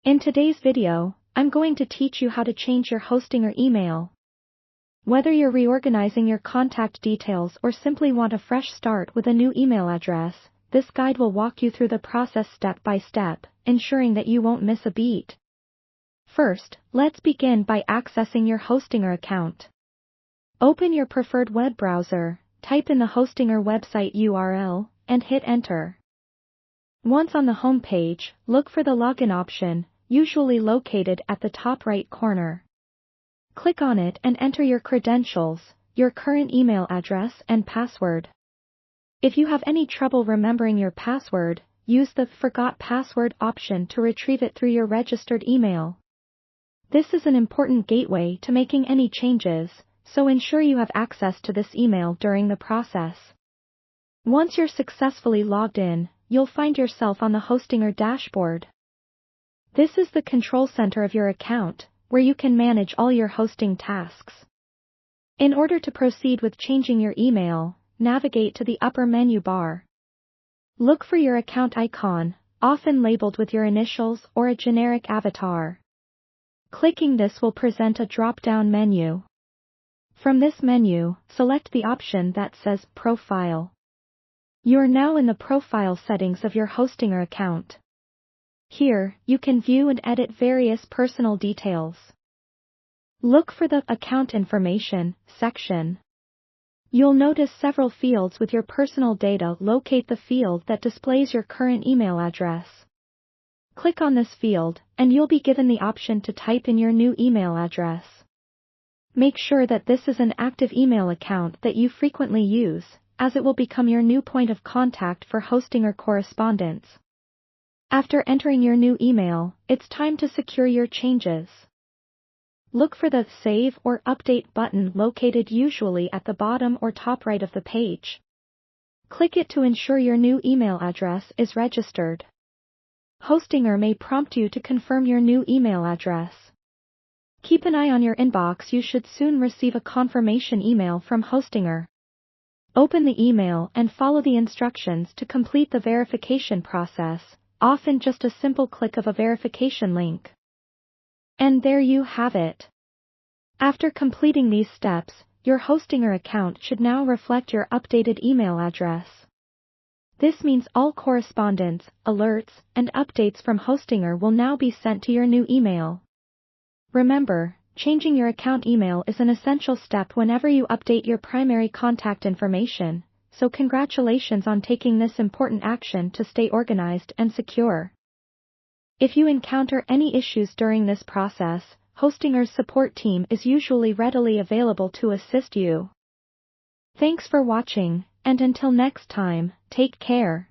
In today's video, I'm going to teach you how to change your hosting or email. Whether you're reorganizing your contact details or simply want a fresh start with a new email address, this guide will walk you through the process step by step, ensuring that you won't miss a beat. First, let's begin by accessing your Hostinger account. Open your preferred web browser, type in the Hostinger website URL, and hit enter. Once on the home page, look for the login option, usually located at the top right corner. Click on it and enter your credentials, your current email address and password. If you have any trouble remembering your password, use the Forgot Password option to retrieve it through your registered email. This is an important gateway to making any changes, so ensure you have access to this email during the process. Once you're successfully logged in, you'll find yourself on the Hostinger dashboard. This is the control center of your account, where you can manage all your hosting tasks. In order to proceed with changing your email, navigate to the upper menu bar. Look for your account icon, often labeled with your initials or a generic avatar. Clicking this will present a drop-down menu. From this menu, select the option that says Profile. You are now in the profile settings of your Hostinger account. Here, you can view and edit various personal details. Look for the Account Information section. You'll notice several fields with your personal data. Locate the field that displays your current email address. Click on this field, and you'll be given the option to type in your new email address. Make sure that this is an active email account that you frequently use, as it will become your new point of contact for Hostinger correspondence. After entering your new email, it's time to secure your changes. Look for the Save or Update button located usually at the bottom or top right of the page. Click it to ensure your new email address is registered. Hostinger may prompt you to confirm your new email address. Keep an eye on your inbox. You should soon receive a confirmation email from Hostinger. Open the email and follow the instructions to complete the verification process, often just a simple click of a verification link. And there you have it. After completing these steps, your Hostinger account should now reflect your updated email address. This means all correspondence, alerts, and updates from Hostinger will now be sent to your new email. Remember, changing your account email is an essential step whenever you update your primary contact information, so congratulations on taking this important action to stay organized and secure. If you encounter any issues during this process, Hostinger's support team is usually readily available to assist you. Thanks for watching, and until next time, take care.